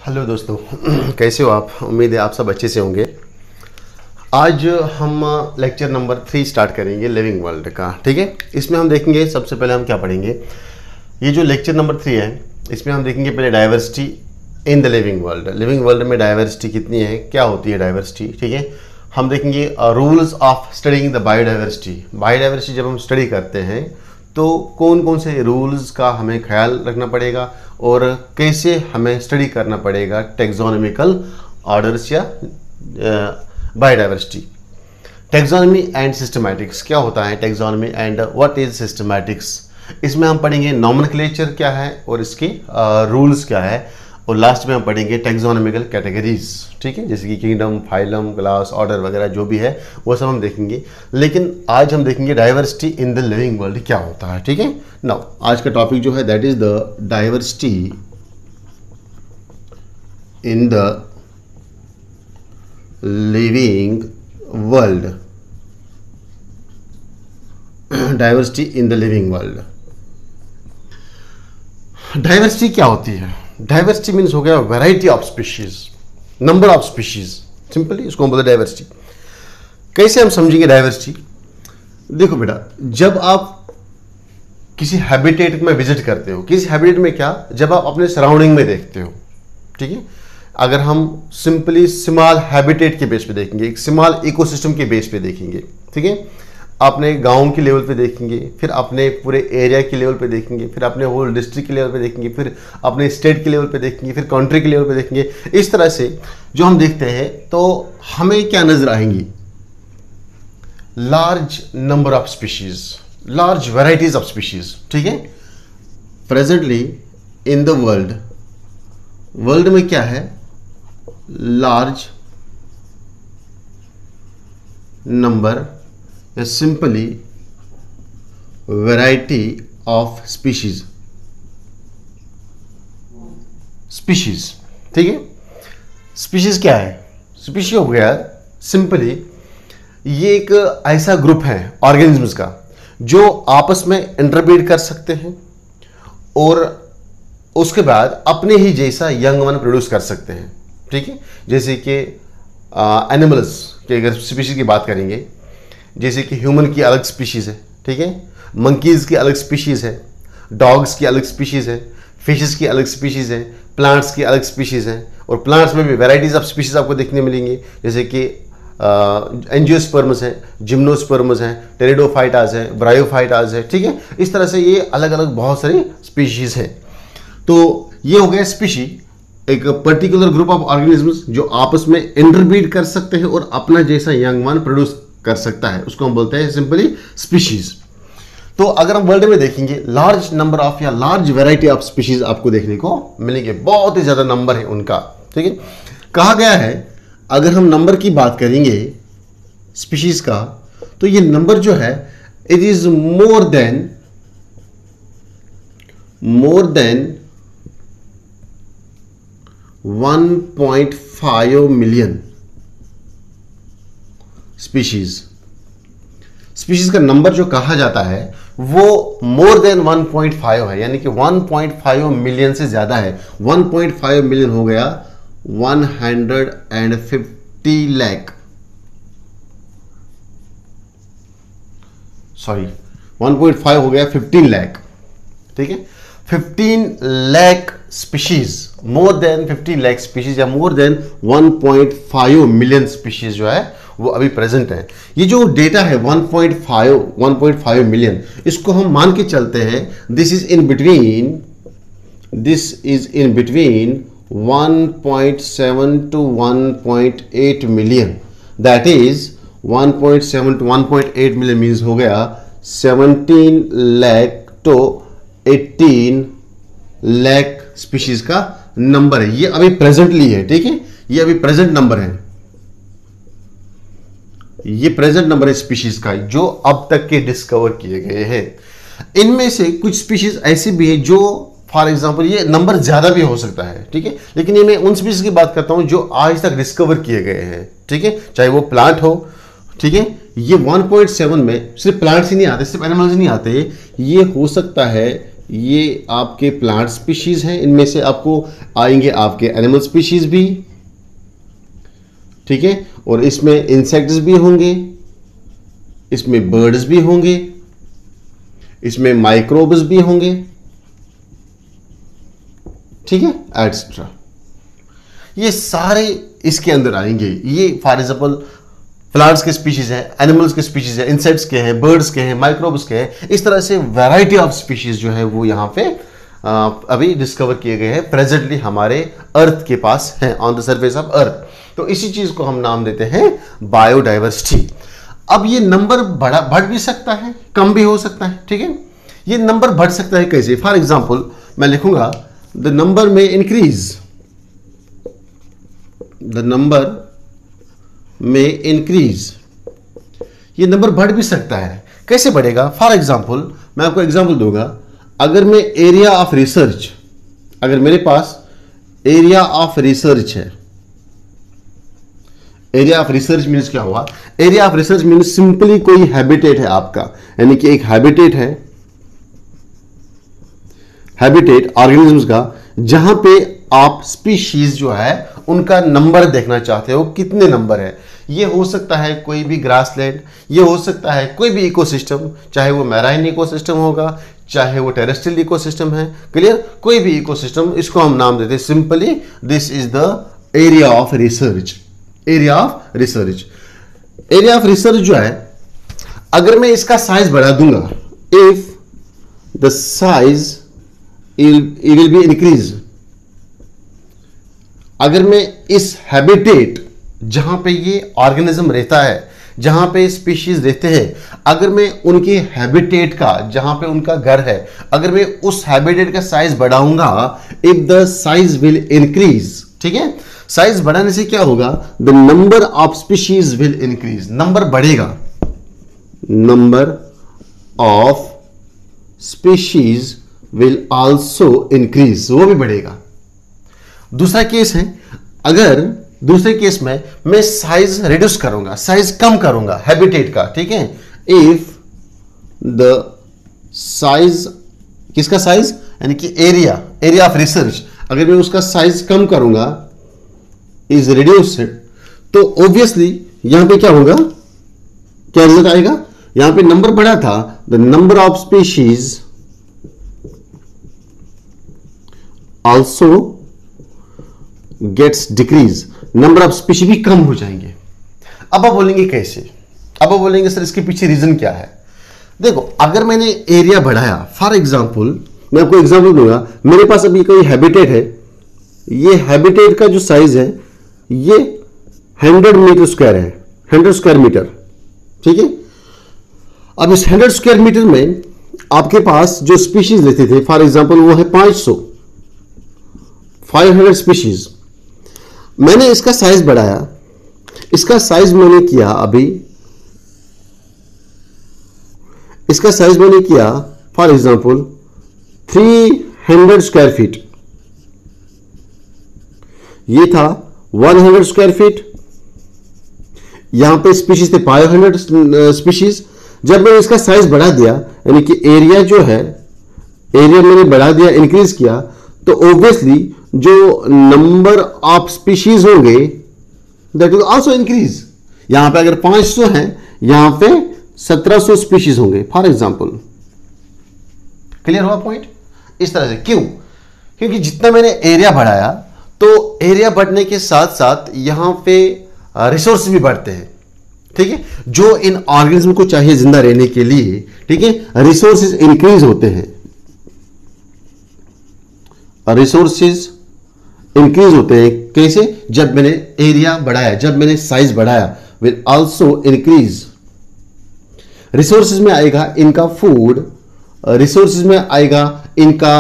Hello दोस्तों, कैसे हो आप। उम्मीद है आप सब अच्छे से होंगे। आज हम लेक्चर नंबर 3 स्टार्ट करेंगे लिविंग वर्ल्ड का। ठीक है, इसमें हम देखेंगे सबसे पहले हम क्या पढ़ेंगे। ये जो लेक्चर नंबर 3 है इसमें हम देखेंगे पहले diversity in the living world. Living world में डाइवर्सिटी कितनी है, क्या होती है डाइवर्सिटी। ठीक है, हम देखेंगे rules of studying the biodiversity. Biodiversity जब हम स्टडी करते हैं तो कौन कौन से रूल्स का हमें ख्याल रखना पड़ेगा और कैसे हमें स्टडी करना पड़ेगा टैक्सोनॉमिकल ऑर्डर्स या बायोडाइवर्सिटी। टैक्सोनॉमी एंड सिस्टमैटिक्स, क्या होता है taxonomy and what is systematics. इसमें हम पढ़ेंगे नॉमेनक्लेचर क्या है और इसके रूल्स क्या है, और लास्ट में हम पढ़ेंगे टैक्सोनॉमिकल कैटेगरीज। ठीक है, जैसे कि किंगडम, फाइलम, क्लास, ऑर्डर वगैरह जो भी है वो सब हम देखेंगे। लेकिन आज हम देखेंगे diversity in the living world क्या होता है। ठीक है, नाउ आज का टॉपिक जो है that is the diversity in the living world. Diversity in the living world. Diversity क्या होती है। डाइवर्सिटी मीन्स हो गया variety of species, number of species. Simply इसको हम बोलते हैं डाइवर्सिटी। कैसे हम समझेंगे डाइवर्सिटी। देखो बेटा, जब आप किसी हैबिटेट में विजिट करते हो, किसी हैबिटेट में क्या, जब आप अपने सराउंडिंग में देखते हो। ठीक है, अगर हम सिंपली स्मॉल हैबिटेट के बेस पे देखेंगे, एक स्मॉल इकोसिस्टम के बेस पे देखेंगे। ठीक है, अपने गांव के लेवल पे देखेंगे, फिर अपने पूरे एरिया के लेवल पे देखेंगे, फिर अपने होल डिस्ट्रिक्ट के लेवल पे देखेंगे, फिर अपने स्टेट के लेवल पे देखेंगे, फिर कंट्री के लेवल पे देखेंगे। इस तरह से जो हम देखते हैं तो हमें क्या नजर आएंगी, large number of species, large varieties of species. ठीक है, presently in the world, world में क्या है, लार्ज नंबर या simply variety of species. Species, ठीक है, स्पीशीज क्या है। स्पीशीज हो गया सिंपली ये एक ऐसा ग्रुप है ऑर्गेनिजम्स का जो आपस में इंटरब्रीड कर सकते हैं और उसके बाद अपने ही जैसा यंग वन प्रोड्यूस कर सकते हैं। ठीक है, जैसे कि एनिमल्स के अगर स्पीशीज की बात करेंगे, जैसे कि ह्यूमन की अलग स्पीशीज है। ठीक है, मंकीज की अलग स्पीशीज है, डॉग्स की अलग स्पीशीज है, फिशेस की अलग स्पीशीज है, प्लांट्स की अलग स्पीशीज है। और प्लांट्स में भी वैराइटीज ऑफ स्पीशीज आपको देखने मिलेंगे, जैसे कि एंजियोस्पर्म्स हैं, जिम्नोस्पर्म्स हैं, टेरिडोफाइटास हैं, ब्रायोफाइटास है। ठीक है, इस तरह से ये अलग अलग बहुत सारी स्पीशीज हैं। तो ये हो गया स्पीशी, एक पर्टिकुलर ग्रुप ऑफ ऑर्गेनिजम्स जो आपस में इंटरब्रीड कर सकते हैं और अपना जैसा यंग वन प्रोड्यूस कर सकता है, उसको हम बोलते हैं सिंपली स्पीशीज। तो अगर हम वर्ल्ड में देखेंगे लार्ज नंबर ऑफ या लार्ज वैरायटी ऑफ स्पीशीज आपको देखने को मिलेंगे, बहुत ही ज्यादा नंबर है उनका। ठीक है, कहा गया है अगर हम नंबर की बात करेंगे स्पीशीज का, तो ये नंबर जो है it is more than 1.5 million species का नंबर जो कहा जाता है वो मोर देन 1.5 है, यानी कि 1.5 मिलियन से ज्यादा है। 1.5 मिलियन हो गया 150 लाख, सॉरी 1.5 हो गया 15 लाख। ठीक है, 15 lakh species, more than 15 lakh species या मोर देन 1.5 मिलियन स्पीशीज जो है वो अभी प्रेजेंट है। ये जो डेटा है 1.5 मिलियन, इसको हम मान के चलते हैं this is in between 1.7 to 1.8 million. That is 1.7 to 1.8 million means हो गया 17 लाख to 18 लाख स्पीशीज का नंबर है। ये अभी प्रेजेंटली है। ठीक है, ये अभी प्रेजेंट नंबर है, ये प्रेजेंट नंबर है स्पीशीज का जो अब तक के डिस्कवर किए गए हैं। इनमें से कुछ स्पीशीज ऐसी भी है जो फॉर एग्जांपल ये नंबर ज्यादा भी हो सकता है। ठीक है, लेकिन ये मैं उन स्पीशीज की बात करता हूं जो आज तक डिस्कवर किए गए हैं। ठीक है, चाहे वो प्लांट हो। ठीक है, ये 1.7 में सिर्फ प्लांट्स ही नहीं आते, सिर्फ एनिमल्स ही नहीं आते, ये हो सकता है ये आपके प्लांट स्पीशीज हैं, इनमें से आपको आएंगे आपके एनिमल स्पीशीज भी, ठीक है, और इसमें इंसेक्ट्स भी होंगे, इसमें बर्ड्स भी होंगे, इसमें माइक्रोब्स भी होंगे, ठीक है, एटसेट्रा। ये सारे इसके अंदर आएंगे। ये फॉर एग्जाम्पल प्लांट्स के स्पीशीज हैं, एनिमल्स के स्पीशीज हैं, इंसेक्ट्स के हैं, बर्ड्स के हैं, माइक्रोब्स के हैं। इस तरह से वैरायटी ऑफ स्पीशीज जो है वो यहाँ पे अभी डिस्कवर किए गए हैं, प्रेजेंटली हमारे अर्थ के पास हैं, on the surface of earth. तो इसी चीज को हम नाम देते हैं बायोडाइवर्सिटी। अब ये नंबर बढ़ भी सकता है, कम भी हो सकता है, ठीक है। ये नंबर बढ़ सकता है कैसे? फॉर एग्जाम्पल मैं लिखूंगा द नंबर में इंक्रीज, द नंबर में इंक्रीज। ये नंबर बढ़ भी सकता है। कैसे बढ़ेगा? फॉर एग्जाम्पल मैं आपको एग्जाम्पल दूंगा। अगर मैं एरिया ऑफ रिसर्च, अगर मेरे पास एरिया ऑफ रिसर्च है, एरिया ऑफ रिसर्च मीन्स क्या हुआ? Area of research means simply कोई हैबिटेट है आपका, यानी कि एक हैबिटेट है, हैबिटेट ऑर्गेनिजम्स का, जहां पे आप स्पीशीज जो है उनका नंबर देखना चाहते हो, कितने नंबर है। ये हो सकता है कोई भी ग्रासलैंड, ये हो सकता है कोई भी इकोसिस्टम, चाहे वो मैराइन इकोसिस्टम होगा, चाहे वो टेरेस्ट्रियल इकोसिस्टम है, क्लियर, कोई भी इकोसिस्टम, इसको हम नाम देते हैं simply this is the area of research. Area of research, area of research जो है, अगर मैं इसका साइज बढ़ा दूंगा, if the size it will be increase, अगर मैं इस हैबिटेट जहां पे ये ऑर्गेनिज्म रहता है, जहां पे स्पीशीज रहते हैं, अगर मैं उनके हैबिटेट का, जहां पे उनका घर है, अगर मैं उस हैबिटेट का साइज बढ़ाऊंगा, if the size will increase, ठीक है, साइज बढ़ाने से क्या होगा? The number of species will increase, number बढ़ेगा, number of species will also increase, वो भी बढ़ेगा। दूसरा केस है, अगर दूसरे केस में मैं साइज रिड्यूस करूंगा, साइज कम करूंगा हैबिटेट का, ठीक है, इफ द साइज, किसका साइज? यानी कि एरिया, एरिया ऑफ रिसर्च, अगर मैं उसका साइज कम करूंगा, इज रिड्यूस्ड, तो ऑब्वियसली यहां पे क्या होगा? क्या रिजल्ट आएगा? यहां पे नंबर बढ़ा था, the number of species also gets decrease, number of species भी कम हो जाएंगे। अब आप बोलेंगे कैसे? अब आप बोलेंगे सर इसके पीछे रीजन क्या है? देखो, अगर मैंने एरिया बढ़ाया, फॉर एग्जांपल मैं आपको एग्जांपल दूंगा, मेरे पास अभी कोई हैबिटेट है, ये हैबिटेट का जो साइज है ये 100 मीटर स्क्वायर है, 100 स्क्वायर मीटर, ठीक है। अब इस 100 स्क्वायर मीटर में आपके पास जो स्पीशीज लेते थे, फॉर एग्जांपल वो है 500 स्पीशीज। मैंने इसका साइज बढ़ाया, इसका साइज मैंने किया, अभी इसका साइज मैंने किया फॉर एग्जांपल 300 स्क्वायर फीट, ये था 100 स्क्वायर फीट, यहां पे स्पीशीज थे 500 स्पीशीज। जब मैंने इसका साइज बढ़ा दिया, यानी कि एरिया जो है, एरिया मैंने बढ़ा दिया, इंक्रीज किया, तो ऑब्वियसली जो नंबर ऑफ स्पीशीज होंगे दैट विल आल्सो इंक्रीज। यहां पे अगर 500 हैं, यहां पे 1700 स्पीशीज होंगे फॉर एग्जांपल। क्लियर हुआ पॉइंट? इस तरह से क्यों? क्योंकि जितना मैंने एरिया बढ़ाया, तो एरिया बढ़ने के साथ साथ यहां पे रिसोर्स भी बढ़ते हैं, ठीक है, जो इन ऑर्गेनिज्म को चाहिए जिंदा रहने के लिए, ठीक है, रिसोर्सेज इंक्रीज होते हैं, रिसोर्सेज इंक्रीज होते हैं। कैसे? जब मैंने एरिया बढ़ाया, जब मैंने साइज बढ़ाया, विल आल्सो इंक्रीज। रिसोर्सेज में आएगा इनका फूड, रिसोर्सेज में आएगा इनका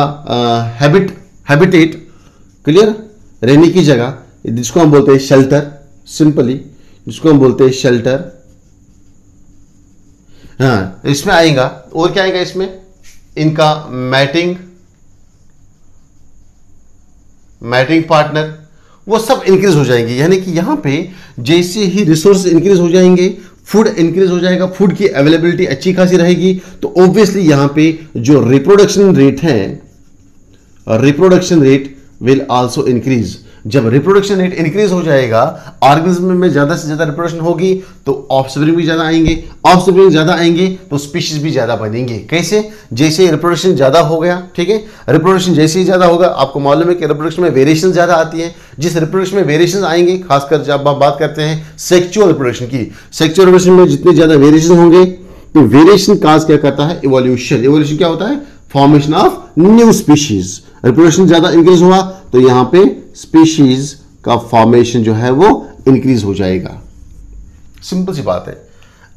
हैबिटेट, क्लियर, रहने की जगह, जिसको हम बोलते हैं शेल्टर, सिंपली जिसको हम बोलते हैं शेल्टर। हाँ, इसमें आएगा, और क्या आएगा इसमें? इनका मैटिंग पार्टनर, वो सब इंक्रीज हो जाएंगे। यानी कि यहां पे जैसे ही रिसोर्स इंक्रीज हो जाएंगे, फूड इंक्रीज हो जाएगा, फूड की अवेलेबिलिटी अच्छी खासी रहेगी, तो ऑब्वियसली यहां पे जो रिप्रोडक्शन रेट है, reproduction rate will also increase. जब रिप्रोडक्शन रेट इंक्रीज हो जाएगा, ऑर्गेनिज्म में ज्यादा से ज्यादा रिप्रोडक्शन होगी, तो ऑफस्प्रिंग भी ज्यादा आएंगे, ऑफस्प्रिंग ज्यादा आएंगे तो स्पीशीज भी ज्यादा बनेंगे। कैसे? जैसे रिप्रोडक्शन ज्यादा हो गया, ठीक है, रिप्रोडक्शन जैसे ही ज्यादा होगा, आपको मालूम है कि रिप्रोडक्शन में वेरिएशन ज्यादा आती है। जिस रिप्रोडक्शन में वेरिएशन आएंगे, खासकर जब आप बात करते हैं सेक्चुअल रिप्रोडक्शन की, सेक्चुअल रिप्रोडक्शन में जितने ज्यादा वेरिएशन होंगे, तो वेरिएशन काज क्या करता है? इवोल्यूशन। इवोल्यूशन क्या होता है? Formation of new species. Reproduction ज्यादा इंक्रीज हुआ तो यहां पे स्पीशीज का फॉर्मेशन जो है वो इंक्रीज हो जाएगा। सिंपल सी बात है।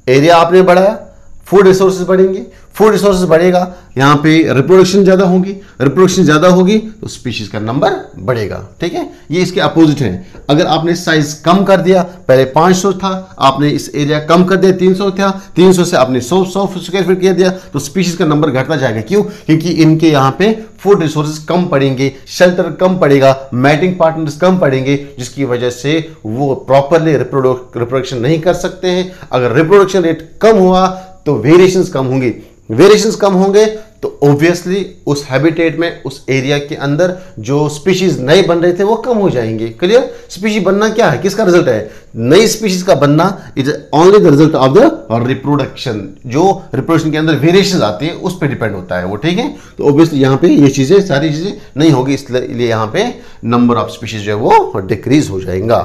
एरिया आपने बढ़ाया, फूड रिसोर्सेज बढ़ेंगे, फूड रिसोर्सेज बढ़ेगा, यहां पे रिप्रोडक्शन ज्यादा होगी, रिप्रोडक्शन ज्यादा होगी तो स्पीशीज का नंबर बढ़ेगा। ठीक है, ये इसके अपोजिट है। अगर आपने साइज कम कर दिया, पहले 500 था, आपने इस एरिया कम कर दिया, 300 था, 300 से आपने 100 स्क्वायर फीट किया दिया, तो स्पीशीज का नंबर घटता जाएगा। क्यों? क्योंकि इनके यहां पे फूड रिसोर्सेज कम पड़ेंगे, शेल्टर कम पड़ेगा, मैटिंग पार्टनर्स कम पड़ेंगे, जिसकी वजह से वो प्रॉपरली रिप्रोडक्शन नहीं कर सकते हैं। अगर रिप्रोडक्शन रेट कम हुआ तो वेरिएशंस कम होंगी, वेरिएशंस कम होंगे तो ऑब्वियसली उस हैबिटेट में, उस एरिया के अंदर जो स्पीशीज नए बन रहे थे वो कम हो जाएंगे। क्लियर? स्पीशीज बनना क्या है? किसका रिजल्ट है? नई स्पीशीज का बनना is only the result of the reproduction. जो रिप्रोडक्शन के अंदर वेरिएशंस आती है उस पर डिपेंड होता है वो। ठीक है, तो ऑब्वियसली यहां पे ये चीजें, सारी चीजें नहीं होगी, इसलिए यहां पे नंबर ऑफ स्पीशीज जो है वो डिक्रीज हो जाएगा।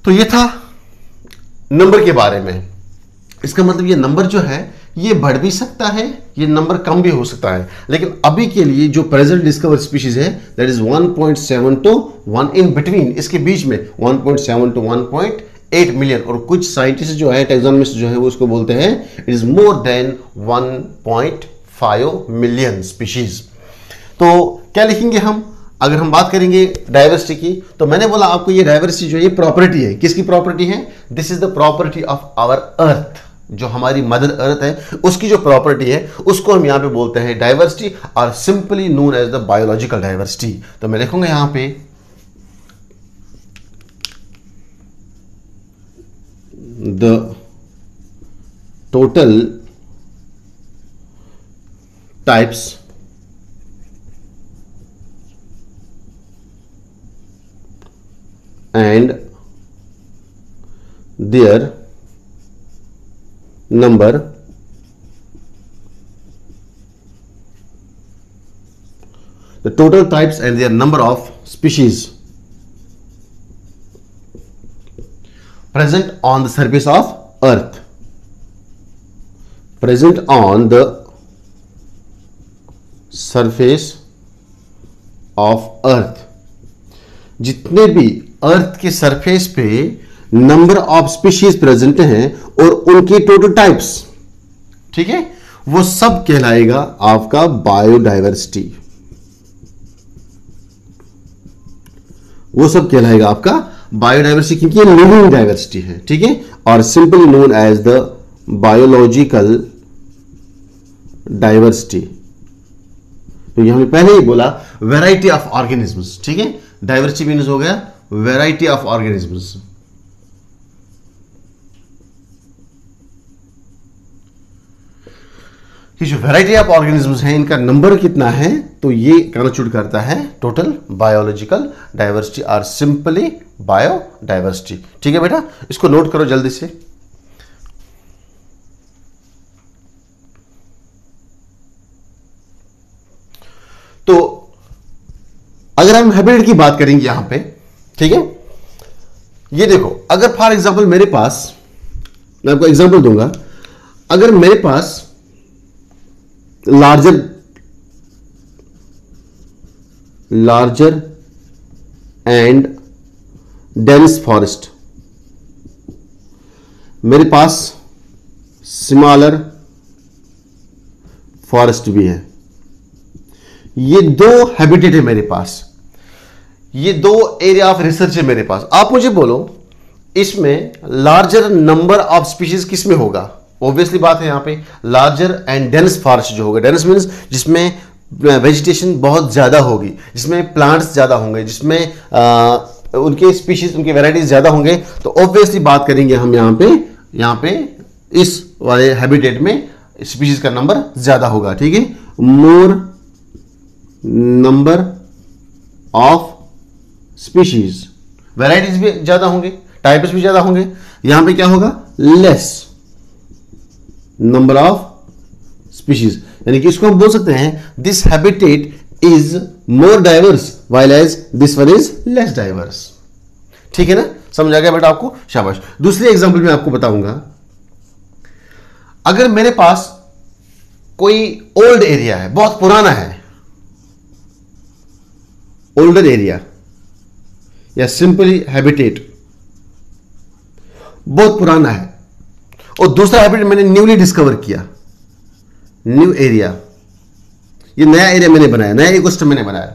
तो ये था नंबर के बारे में। इसका मतलब ये नंबर जो है ये बढ़ भी सकता है, ये नंबर कम भी हो सकता है, लेकिन अभी के लिए जो प्रेजेंट डिस्कवर स्पीशीज है that is 1.7 to 1 in between, इसके बीच में 1.7 to 1.8 मिलियन, और कुछ साइंटिस्ट जो है, टैक्सोनॉमिस्ट जो है वो उसको बोलते हैं it is more than 1.5 million species. तो क्या लिखेंगे हम? अगर हम बात करेंगे डाइवर्सिटी की, तो मैंने बोला आपको ये डाइवर्सिटी जो है ये प्रॉपर्टी है। किसकी प्रॉपर्टी है? This is the property of our earth. जो हमारी मदर अर्थ है उसकी जो प्रॉपर्टी है उसको हम यहां पे बोलते हैं डाइवर्सिटी, और simply known as the biological diversity. तो मैं लिखूंगा यहां पे the total types and their number the total types and their number of species present on the surface of earth, present on the surface of earth। जितने भी अर्थ के surface पे number of species present हैं और उनके total types, ठीक है, वो सब कहलाएगा आपका बायोडाइवर्सिटी। वो सब कहलाएगा आपका बायोडाइवर्सिटी, क्योंकि ये लिविंग डाइवर्सिटी है। ठीक है, और simply known as the biological diversity. तो यहां हमने पहले ही बोला वैरायटी ऑफ ऑर्गेनिजम्स। ठीक है, डाइवर्सिटी मीन्स हो गया वैरायटी ऑफ ऑर्गेनिजम्स। ये जो वैरायटी ऑफ ऑर्गेनिजम्स हैं इनका नंबर कितना है, तो ये कंस्टिट्यूट करता है टोटल बायोलॉजिकल डाइवर्सिटी और सिंपली बायोडाइवर्सिटी। ठीक है बेटा, इसको नोट करो जल्दी से। तो अगर हम हैबिटेट की बात करेंगे यहां पे, ठीक है, ये देखो, अगर फॉर एग्जांपल मेरे पास, मैं आपको एग्जांपल दूंगा, अगर मेरे पास लार्जर एंड डेंस फॉरेस्ट, मेरे पास स्मॉलर फॉरेस्ट भी है, ये दो हैबिटेट है मेरे पास, ये दो एरिया ऑफ रिसर्च है मेरे पास। आप मुझे बोलो इसमें लार्जर नंबर ऑफ स्पीशीज किस में होगा? ऑब्वियसली बात है यहां पे लार्जर एंड डेंस फॉरेस्ट जो होगा, डेंस मीन्स जिसमें वेजिटेशन बहुत ज्यादा होगी, जिसमें प्लांट्स ज्यादा होंगे, जिसमें उनके स्पीशीज, उनके वेराइटीज ज्यादा होंगे, तो ऑब्वियसली बात करेंगे हम यहां पे यहां पे इस वाले हैबिटेट में स्पीशीज का नंबर ज्यादा होगा, ठीक है। मोर नंबर ऑफ स्पीशीज, वैराइटीज भी ज्यादा होंगे, टाइप्स भी ज्यादा होंगे। यहां पे क्या होगा, लेस नंबर ऑफ स्पीशीज, यानी कि इसको हम बोल सकते हैं this habitat is more diverse while as this one is less diverse. ठीक है ना, समझ आ गया बेटा आपको, शाबाश। दूसरी एग्जांपल मैं आपको बताऊंगा। अगर मेरे पास कोई ओल्ड एरिया है, बहुत पुराना है, ओल्डर एरिया या सिंपली हैबिटेट बहुत पुराना है, और दूसरा हैबिटेट मैंने न्यूली डिस्कवर किया, न्यू एरिया, ये नया एरिया मैंने बनाया, नया इकोसिस्टम मैंने बनाया,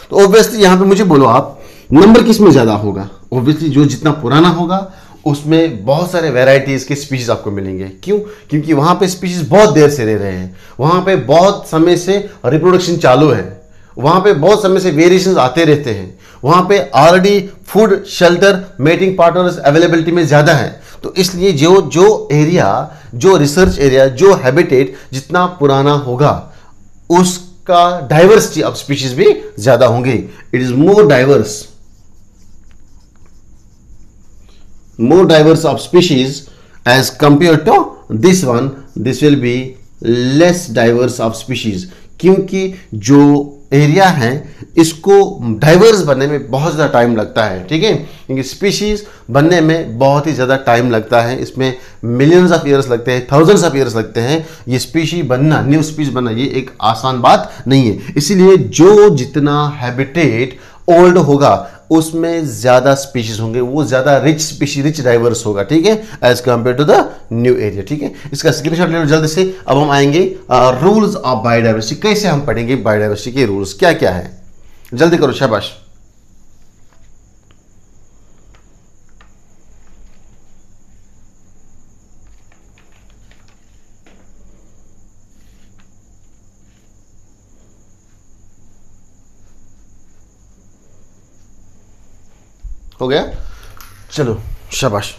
तो ऑब्वियसली यहां पे मुझे बोलो आप नंबर किस में ज्यादा होगा। ऑब्वियसली जो जितना पुराना होगा उसमें बहुत सारे वैरायटीज के स्पीशीज आपको मिलेंगे। क्यों? क्योंकि वहां पे स्पीशीज बहुत देर से रह रहे हैं, वहां पे बहुत समय से रिप्रोडक्शन चालू है, वहां पे बहुत समय से वेरिएशंस आते रहते हैं, वहां पे already food, shelter, mating partners availability में ज्यादा है। तो इसलिए जो एरिया, जो रिसर्च एरिया, जो हैबिटेट जितना पुराना होगा उसका डाइवर्सिटी ऑफ स्पीशीज भी ज्यादा होंगे। It is more diverse of species as compare to this one, this will be less diverse of species. क्योंकि जो एरिया है इसको डाइवर्स बनने में बहुत ज़्यादा टाइम लगता है, ठीक है, क्योंकि स्पीशीज बनने में बहुत ही ज़्यादा टाइम लगता है, इसमें मिलियंस ऑफ ईयर्स लगते हैं, थाउजेंड्स ऑफ ईयर्स लगते हैं। ये स्पीशी बनना, न्यू स्पीशीज बनना, ये एक आसान बात नहीं है। इसीलिए जो जितना हैबिटेट ओल्ड होगा उसमें ज्यादा स्पीशीज होंगे, वो ज्यादा रिच स्पीशी, रिच डाइवर्स होगा, ठीक है, as compare to the new area. ठीक है, इसका स्क्रीनशॉट ले लो जल्दी से। अब हम आएंगे रूल्स ऑफ बायोडाइवर्सिटी, कैसे हम पढ़ेंगे बायोडाइवर्सिटी के रूल्स क्या क्या है, जल्दी करो, शाबाश। हो गया, चलो शाबाश।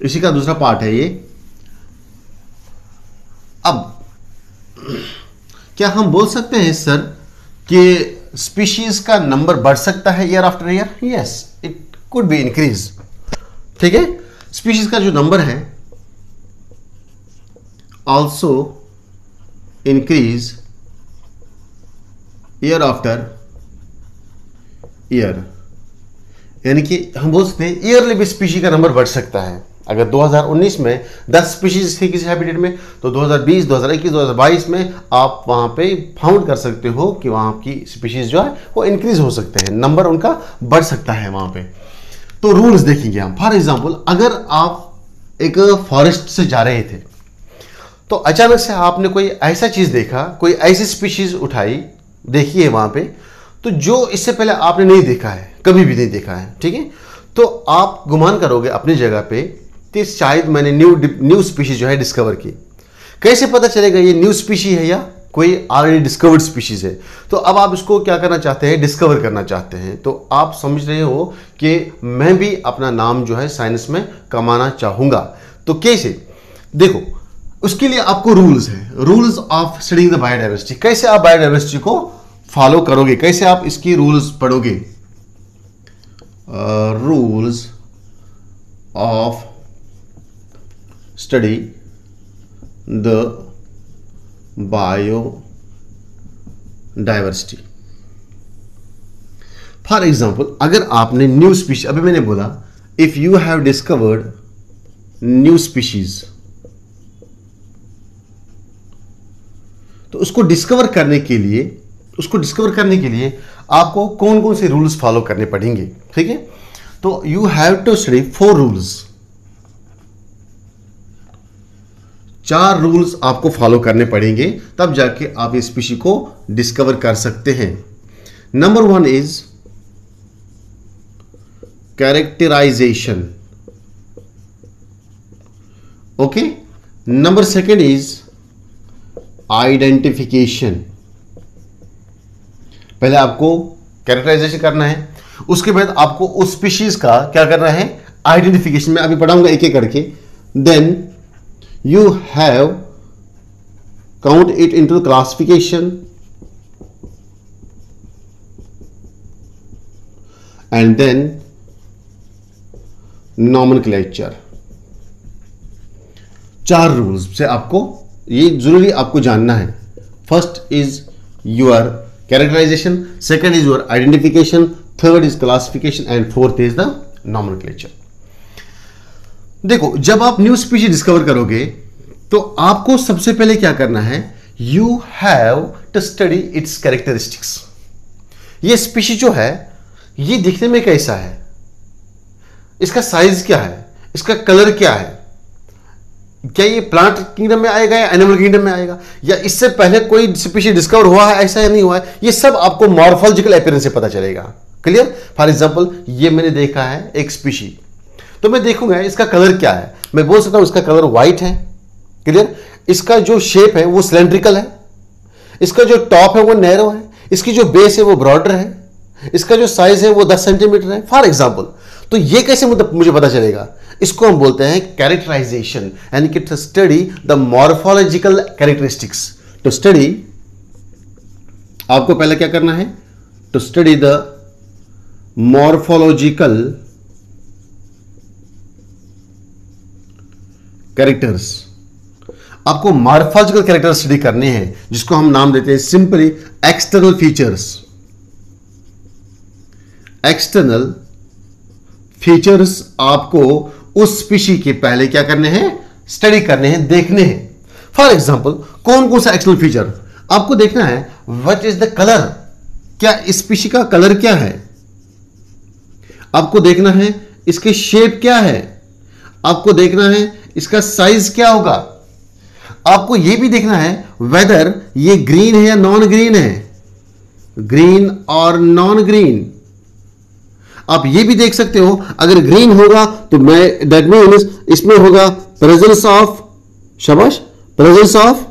इसी का दूसरा पार्ट है ये। अब क्या हम बोल सकते हैं सर कि स्पीशीज का नंबर बढ़ सकता है year after year? Yes, it could be increase. ठीक है, स्पीशीज का जो नंबर है also increase year after year, यानी कि हम बोल सकते हैं ईयरली भी स्पीशी का नंबर बढ़ सकता है। अगर 2019 में 10 स्पीशीज थी किसी हैबिटेट में, तो 2020, 2021, 2022 में आप वहां पे फाउंड कर सकते हो कि वहां की स्पीशीज जो है वो इंक्रीज हो सकते हैं, नंबर उनका बढ़ सकता है वहां पे। तो रूल्स देखेंगे हम। फॉर एग्जांपल, अगर आप एक फॉरेस्ट से जा रहे थे तो अचानक से आपने कोई ऐसा चीज देखा, कोई ऐसी स्पीशीज उठाई, देखी है वहां पे, तो जो इससे पहले आपने नहीं देखा है, कभी भी नहीं देखा है, ठीक है, तो आप गुमान करोगे अपनी जगह पे कि शायद मैंने न्यू स्पीशीज जो है डिस्कवर की। कैसे पता चलेगा ये न्यू स्पीशी है या कोई ऑलरेडी डिस्कवर्ड स्पीशीज है? तो अब आप इसको क्या करना चाहते हैं, डिस्कवर करना चाहते हैं। तो आप समझ रहे हो कि मैं भी अपना नाम जो है साइंस में कमाना चाहूंगा। तो कैसे? देखो, उसके लिए आपको रूल्स है, rules of studying the biodiversity. कैसे आप बायोडाइवर्सिटी को फॉलो करोगे, कैसे आप इसकी रूल्स पढ़ोगे? Rules of study the biodiversity. For example, अगर आपने न्यू स्पीशीज, अभी मैंने बोला if you have discovered new species, तो उसको डिस्कवर करने के लिए आपको कौन कौन से रूल्स फॉलो करने पड़ेंगे, ठीक है? तो you have to study 4 rules, 4 rules आपको फॉलो करने पड़ेंगे, तब जाके आप इस स्पीशी को डिस्कवर कर सकते हैं। Number 1 is characterization. Okay. Number second is identification. पहले आपको कैरेक्टराइजेशन करना है, उसके बाद आपको उस स्पीशीज का क्या करना है, आइडेंटिफिकेशन. मैं अभी पढ़ाऊंगा एक एक करके. Then you have count it into classification and then nomenclature. 4 rules से आपको ये जरूरी आपको जानना है. First is your characterization, second is your identification, third is classification and fourth is the nomenclature. देखो, जब आप न्यू स्पीशीज डिस्कवर करोगे तो आपको सबसे पहले क्या करना है, you have to study its characteristics. ये स्पीशीज जो है ये दिखने में कैसा है, इसका साइज क्या है, इसका कलर क्या है, क्या ये प्लांट किंगडम में आएगा या एनिमल किंगडम में आएगा, या इससे पहले कोई स्पीशीज डिस्कवर हुआ है ऐसा या नहीं हुआ है, ये सब आपको मॉर्फोलॉजिकल अपीयरेंस से पता चलेगा. क्लियर. फॉर एग्जांपल, ये मैंने देखा है एक स्पीशी, तो मैं देखूंगा इसका कलर क्या है. मैं बोल सकता हूं इसका कलर व्हाइट है. क्लियर. इसका जो शेप है वो सिलेंड्रिकल है, इसका जो टॉप है वो नैरो है, इसकी जो बेस है वो ब्रॉडर है, इसका जो साइज है वो 10 सेंटीमीटर है, फॉर एग्जाम्पल. तो ये कैसे मुझे पता चलेगा, इसको हम बोलते हैं कैरेक्टराइजेशन. यानी कि to study the morphological characteristics. To study, आपको पहले क्या करना है, to study the morphological characters. आपको मॉर्फोलॉजिकल कैरेक्टर स्टडी करने हैं, जिसको हम नाम देते हैं simply external features. External features आपको उस स्पीशी के पहले क्या करने हैं, स्टडी करने हैं, देखने हैं. फॉर एग्जाम्पल, कौन कौन सा एक्सटर्नल फीचर आपको देखना है, व्हाट इज द कलर, क्या इस स्पीशी का कलर क्या है, आपको देखना है इसके शेप क्या है, आपको देखना है इसका साइज क्या होगा, आपको यह भी देखना है वेदर ये ग्रीन है या नॉन ग्रीन है, ग्रीन और नॉन ग्रीन. आप ये भी देख सकते हो, अगर ग्रीन होगा तो मैं दैट मीन्स इसमें होगा प्रेजेंस ऑफ, शाबाश, प्रेजेंस ऑफ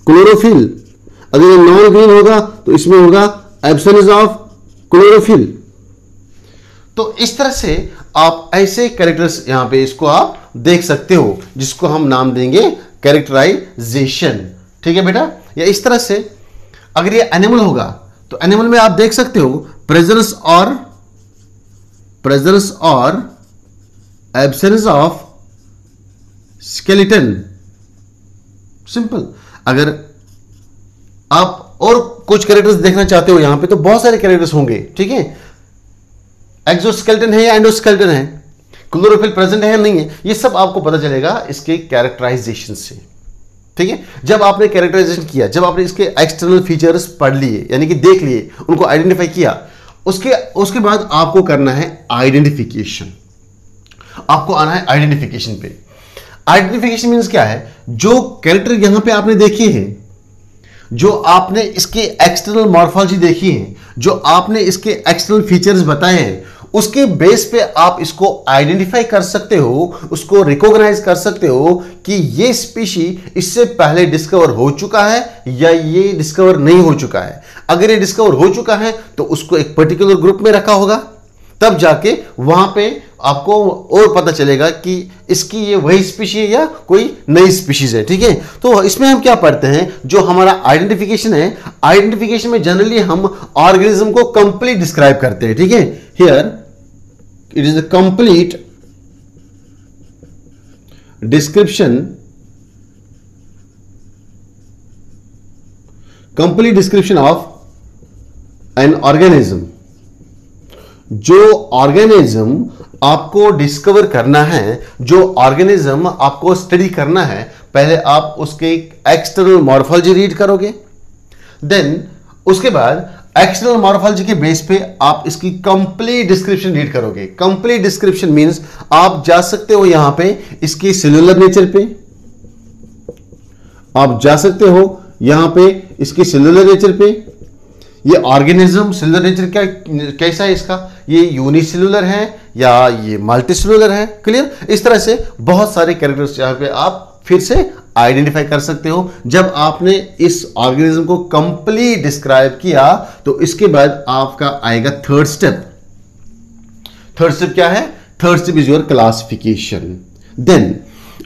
क्लोरोफिल. अगर ये नॉन ग्रीन होगा तो इसमें होगा एब्सेंस ऑफ क्लोरोफिल. तो इस तरह से आप ऐसे कैरेक्टर्स यहां पे इसको आप देख सकते हो, जिसको हम नाम देंगे कैरेक्टराइजेशन. ठीक है बेटा. या इस तरह से अगर ये एनिमल होगा तो एनिमल में आप देख सकते हो प्रेजेंस और एब्सेंस ऑफ स्केलेटन. सिंपल. अगर आप और कुछ कैरेक्टर्स देखना चाहते हो यहां पे तो बहुत सारे कैरेक्टर्स होंगे. ठीक है. एक्सोस्केलेटन है या एंडोस्केलेटन है, क्लोरोफिल प्रेजेंट है या नहीं है, ये सब आपको पता चलेगा इसके कैरेक्टराइजेशन से. ठीक है. जब आपने कैरेक्टराइजेशन किया, जब आपने इसके एक्सटर्नल फीचर्स पढ़ लिए, यानी कि देख लिए, उनको आइडेंटिफाई किया, उसके बाद आपको करना है आइडेंटिफिकेशन. आपको आना है आइडेंटिफिकेशन पे. आइडेंटिफिकेशन मींस क्या है, जो कैरेक्टर यहां पे आपने देखे हैं, जो आपने इसके एक्सटर्नल मॉर्फोलॉजी देखी है, जो आपने इसके एक्सटर्नल फीचर्स बताए हैं, उसके बेस पे आप इसको आइडेंटिफाई कर सकते हो, उसको रिकॉग्नाइज कर सकते हो कि ये स्पीशी इससे पहले डिस्कवर हो चुका है या ये डिस्कवर नहीं हो चुका है. अगर ये डिस्कवर हो चुका है तो उसको एक पर्टिकुलर ग्रुप में रखा होगा, तब जाके वहां पे आपको और पता चलेगा कि इसकी ये वही स्पीशी है या कोई नई स्पीशीज है. ठीक है. तो इसमें हम क्या pढ़ते हैं, जो हमारा आइडेंटिफिकेशन है, आइडेंटिफिकेशन में जनरली हम ऑर्गेनिज्म को कंप्लीट डिस्क्राइब करते हैं. ठीक है. Here it is the complete description of an organism. जो ऑर्गेनिज्म आपको डिस्कवर करना है, जो ऑर्गेनिज्म आपको स्टडी करना है, पहले आप उसके एक्सटर्नल मॉर्फोलॉजी रीड करोगे, देन उसके बाद एक्सटर्नल मॉर्फोलॉजी के बेस पे आप इसकी कंप्लीट डिस्क्रिप्शन रीड करोगे. कंप्लीट डिस्क्रिप्शन मींस आप जा सकते हो यहां पे इसकी सेल्यूलर नेचर पे, आप जा सकते हो यहां पे इसकी सेल्यूलर नेचर पे, ये ऑर्गेनिज्म सेलुलर नेचर क्या कैसा है इसका, ये यूनिसेलुलर है या ये मल्टीसेलुलर है। क्लियर? इस तरह से बहुत सारे कैरेक्टर्स यहाँ पे आप फिर से आइडेंटिफाई कर सकते हो। जब आपने इस ऑर्गेनिज्म को कंप्लीट डिस्क्राइब किया तो इसके बाद आपका आएगा थर्ड स्टेप। थर्ड स्टेप क्या है? Third step is your classification. Then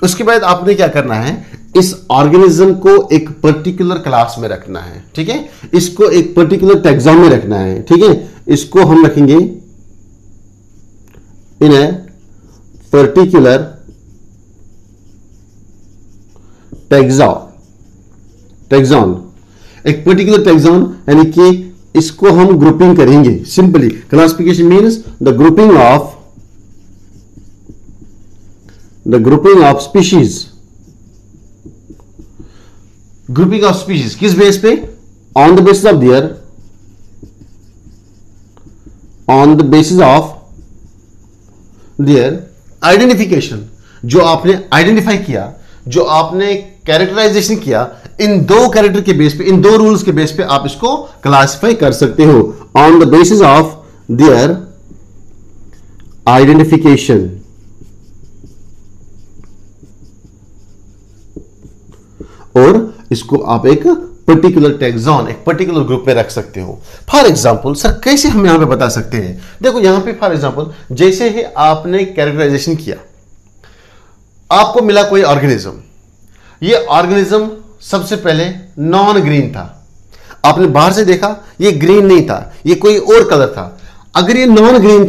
उसके बाद आपने क्या करना है, इस ऑर्गेनिज्म को एक पर्टिकुलर क्लास में रखना है। ठीक है, इसको एक पर्टिकुलर टैक्सॉन में रखना है। ठीक है, इसको हम रखेंगे इन ए पर्टिकुलर टैक्सॉन, एक पर्टिकुलर टैक्सॉन, यानी कि इसको हम ग्रुपिंग करेंगे। Simply classification means the grouping of species. Grouping of species किस बेस पे? On the basis of their identification. जो आपने आइडेंटिफाई किया, जो आपने कैरेक्टराइजेशन किया, इन दो कैरेक्टर के बेस पे, इन दो रूल्स के बेस पे आप इसको क्लासिफाई कर सकते हो। On the basis of their identification. और इसको आप एक पर्टिकुलर टैक्सॉन, एक पर्टिकुलर ग्रुप में रख सकते हो। फॉर एग्जाम्पल सर कैसे हम यहां पे बता सकते हैं? देखो यहां पे फॉर एग्जाम्पल जैसे ही आपने कैरेक्टराइजेशन किया, आपको मिला कोई ऑर्गेनिज्म। ये ऑर्गेनिज्म सबसे पहले नॉन ग्रीन था। आपने बाहर से देखा ये ग्रीन नहीं था, ये कोई और कलर था। अगर ये नॉन ग्रीन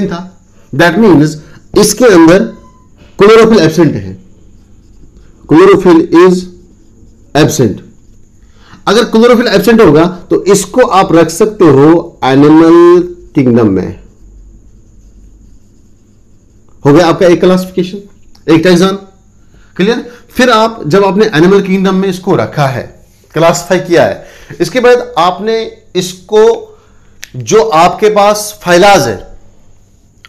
था, दैट मीन्स इसके अंदर क्लोरोफिल एब्सेंट है। Chlorophyll is absent. अगर क्लोरोफिल एब्सेंट होगा तो इसको आप रख सकते हो एनिमल किंगडम में। हो गया आपका एक क्लासिफिकेशन, एक टैक्सॉन। क्लियर? फिर आप जब आपने एनिमल किंगडम में इसको रखा है, क्लासिफाई किया है, इसके बाद आपने इसको, जो आपके पास फाइलाज है,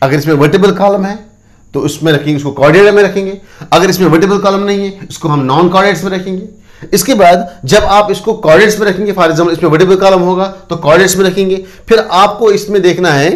अगर इसमें वर्टिबल कॉलम है तो उसमें रखेंगे, इसको कोऑर्डिनेट में रखेंगे। अगर इसमें वर्टिबल कॉलम नहीं है, इसको हम नॉन कोऑर्डिनेट्स में रखेंगे। इसके बाद जब आप इसको कोऑर्डिनेट्स में रखेंगे, फॉर एग्जांपल इसमें वर्टिबल कॉलम होगा तो कोऑर्डिनेट्स में रखेंगे। फिर आपको इसमें देखना है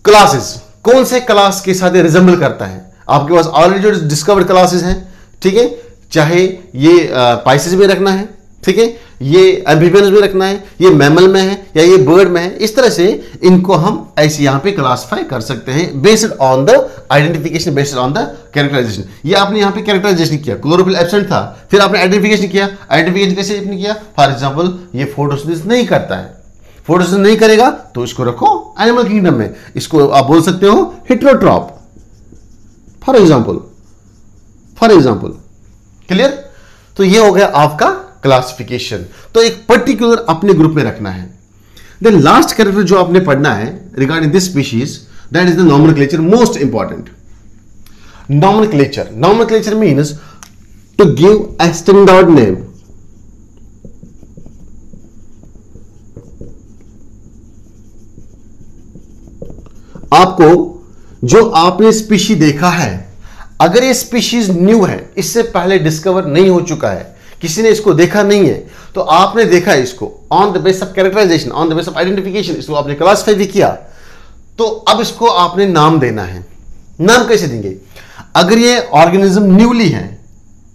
क्लासेस, कौन से क्लास के साथ रिजेंबल करता है। आपके पास ऑलरेडी जो डिस्कवर्ड क्लासेस हैं, ठीक है, चाहे ये पाइसेस में रखना है, ठीक है, ये एम्फीबियंस में रखना है, ये मैमल में है या ये बर्ड में है, इस तरह से इनको हम ऐसे यहां पे क्लासिफाई कर सकते हैं based on the identification, based on the characterization. ये आपने यहां पे कैरेक्टराइजेशन किया, क्लोरोफिल एब्सेंट था, फिर आपने आइडेंटिफिकेशन किया। आइडेंटिफिकेशन कैसे आपने किया? फॉर एग्जाम्पल ये फोटोसिंथेसिस नहीं करता है, फोटोसिंथेसिस नहीं करेगा तो इसको रखो एनिमल किंगडम में। इसको आप बोल सकते हो हेटेरोट्रॉप, फॉर एग्जाम्पल। क्लियर? तो ये हो गया आपका क्लासिफिकेशन। तो एक पर्टिकुलर अपने ग्रुप में रखना है। देन लास्ट कैरेक्टर जो आपने पढ़ना है regarding this species, that is the nomenclature, most important. Nomenclature means to give a standard name. आपको जो आपने स्पीशी देखा है, अगर ये स्पीशीज न्यू है, इससे पहले डिस्कवर नहीं हो चुका है, किसी ने इसको देखा नहीं है, तो आपने देखा है इसको on the base of characterization, on the base of identification, इसको आपने क्लासिफाई भी किया, तो अब इसको आपने नाम देना है। नाम कैसे देंगे? अगर ये ऑर्गेनिज्म न्यूली है,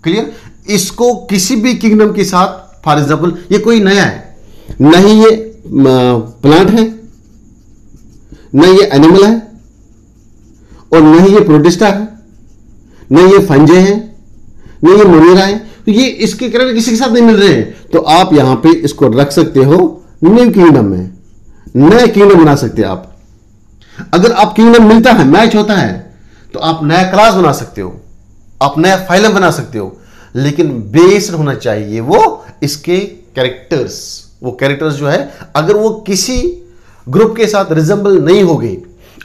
क्लियर, इसको किसी भी किंगडम के साथ, फॉर एग्जाम्पल ये कोई नया है, न ही ये प्लांट है, न ये एनिमल है, और न ही ये प्रोटिस्टा है, न ये फंजे हैं, न ये मोनेरा है, तो ये इसके कैरेक्टर किसी के साथ नहीं मिल रहे हैं, तो आप यहां पे इसको रख सकते हो न्यू किंगडम में, नया किंगडम बना सकते हैं आप। अगर आप किंगडम मिलता है, मैच होता है, तो आप नया क्लास बना सकते हो, आप नया फाइलम बना सकते हो, लेकिन बेस्ड होना चाहिए वो इसके कैरेक्टर्स। वो कैरेक्टर्स जो है, अगर वो किसी ग्रुप के साथ रिजेंबल नहीं होगी,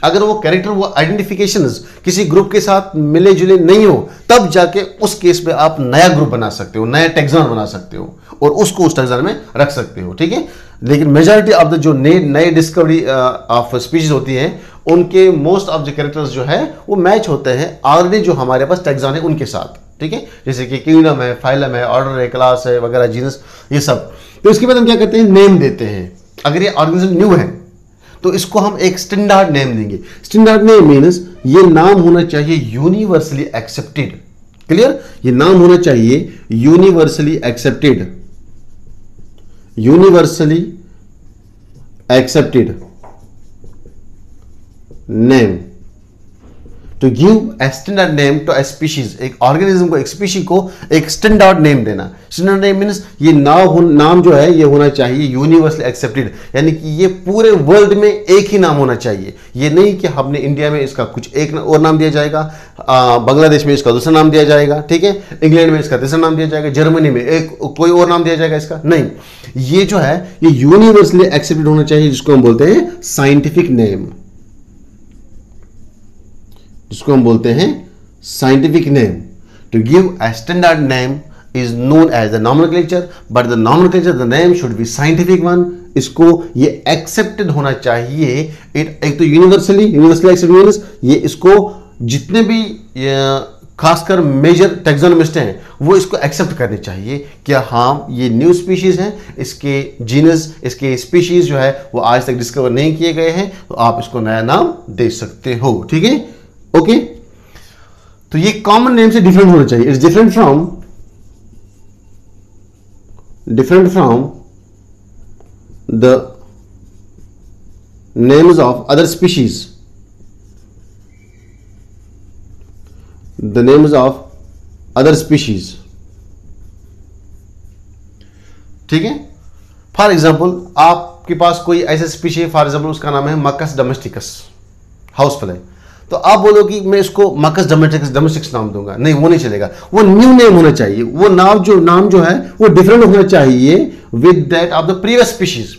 अगर वो कैरेक्टर, वो आइडेंटिफिकेशंस किसी ग्रुप के साथ मिले जुले नहीं हो, तब जाके उस केस में आप नया ग्रुप बना सकते हो, नया टैक्सॉन बना सकते हो और उसको उस टैक्सॉन में रख सकते हो। ठीक है, लेकिन मेजॉरिटी ऑफ द जो नए डिस्कवरी ऑफ स्पीशीज होती हैं, उनके मोस्ट ऑफ द कैरेक्टर्स जो है वो मैच होते हैं ऑलरेडी जो हमारे पास टैक्सॉन है उनके साथ। ठीक है, जैसे कि किंगडम है, फाइलम है, ऑर्डर है, क्लास है वगैरह, जीनस, ये सब। तो इसके बाद हम क्या करते हैं, नेम देते हैं। अगर ये ऑर्गेनिज्म न्यू है तो इसको हम एक स्टैंडर्ड नेम देंगे। स्टैंडर्ड नेम मीन्स ये नाम होना चाहिए यूनिवर्सली एक्सेप्टेड। क्लियर, ये नाम होना चाहिए universally accepted, universally accepted name to give a standard name to a species. एक ऑर्गेनिज्म को, एक स्पीशी को एक स्टैंडर्ड नेम देना। स्टैंडर्ड नेम मीन्स ये नाम जो है ये होना चाहिए यूनिवर्सली एक्सेप्टेड, यानी कि ये पूरे वर्ल्ड में एक ही नाम होना चाहिए। ये नहीं कि हमने इंडिया में इसका कुछ एक और नाम दिया जाएगा, बांग्लादेश में इसका दूसरा नाम दिया जाएगा, ठीक है, इंग्लैंड में इसका तीसरा नाम दिया जाएगा, जर्मनी में एक कोई और नाम दिया जाएगा इसका, नहीं। ये जो है ये यूनिवर्सली एक्सेप्टेड होना चाहिए, जिसको हम बोलते हैं साइंटिफिक नेम, जिसको हम बोलते हैं scientific name. To give a standard name is known as the nomenclature, but the nomenclature, the name should be scientific one. इसको ये एक्सेप्टेड होना चाहिए। एक तो यूनिवर्सली एक्सेप्टेड मीन्स ये इसको जितने भी खासकर मेजर टैक्सोनॉमिस्ट हैं वो इसको एक्सेप्ट करने चाहिए कि हाँ ये न्यू स्पीशीज हैं, इसके जीनस, इसके स्पीशीज जो है वो आज तक डिस्कवर नहीं किए गए हैं, तो आप इसको नया नाम दे सकते हो, ठीक है, ओके। तो ये कॉमन नेम से डिफरेंट होना चाहिए। It's different from the names of other species, the names of other species, ठीक है। फॉर एग्जाम्पल आपके पास कोई ऐसा स्पीशी है, फॉर एग्जाम्पल उसका नाम है मकस डोमेस्टिकस, हाउसफ्लाई, तो आप बोलो कि मैं इसको मकस डोमेस्टिकस नाम दूंगा, नहीं, वो नहीं चलेगा। वो न्यू नेम होना चाहिए। वो नाम जो है वो डिफरेंट होना चाहिए with that of the previous species.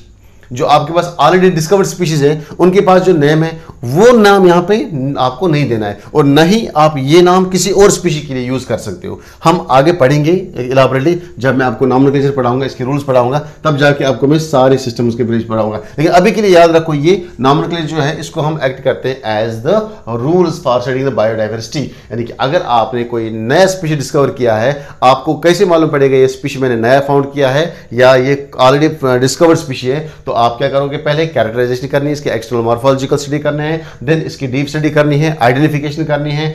जो आपके पास ऑलरेडी डिस्कवर्ड स्पीशीज है उनके पास जो नेम है वो नाम यहां पे आपको नहीं देना है, और नहीं आप ये नाम किसी और स्पीशी के लिए यूज कर सकते हो। हम आगे पढ़ेंगे इलाबोरेटली, जब मैं आपको नॉमेनक्लेचर पढ़ाऊंगा, इसके रूल्स पढ़ाऊंगा, तब जाके आपको मैं सारे सिस्टम उसके ब्रिज पढ़ाऊंगा। लेकिन अभी के लिए याद रखो, ये नॉमेनक्लेचर जो है इसको हम एक्ट करते हैं as the rules for studying the biodiversity. यानी कि अगर आपने कोई नया स्पीशी डिस्कवर किया है, आपको कैसे मालूम पड़ेगा ये स्पीशी मैंने नया फाउंड किया है या ये ऑलरेडी डिस्कवर्ड स्पीशी है, तो आप क्या करोगे, पहले कैरेक्टराइजेशन करनी है, इसके एक्सटर्नल मॉर्फोलॉजिकल स्टडी करने हैं, देन इसकी डीप स्टडी करनी है, आइडेंटिफिकेशन करनी है,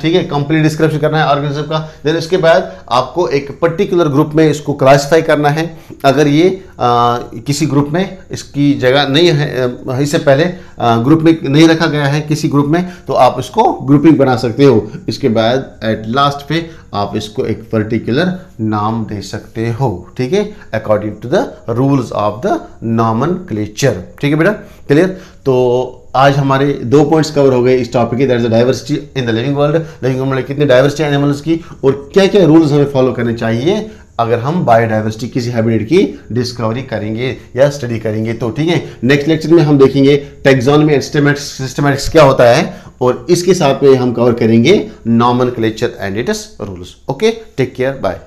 ठीक है, कंप्लीट डिस्क्रिप्शन करना है ऑर्गेनिज्म का, देन इसके बाद आपको एक पर्टिकुलर ग्रुप में इसको क्लासिफाई करना है। अगर ये किसी ग्रुप में इसकी जगह नहीं है, इससे पहले ग्रुप में नहीं रखा गया है किसी ग्रुप में, तो आप इसको ग्रुपिंग बना सकते हो। इसके बाद एट लास्ट पे आप इसको एक पर्टिकुलर नाम दे सकते हो, ठीक है, according to the rules of the nomenclature. ठीक है बेटा, क्लियर। तो आज हमारे 2 पॉइंट्स कवर हो गए इस टॉपिक के, that is the diversity in the living world. Living world में कितनी डाइवर्सिटी है एनिमल्स की, और क्या क्या रूल्स हमें फॉलो करने चाहिए अगर हम बायोडाइवर्सिटी किसी हैबिटेट की डिस्कवरी करेंगे या स्टडी करेंगे तो, ठीक है। नेक्स्ट लेक्चर में हम देखेंगे टैक्सोनॉमी एंड सिस्टमैटिक्स क्या होता है, और इसके साथ में हम कवर करेंगे nomenclature and its rules. Okay, take care, bye.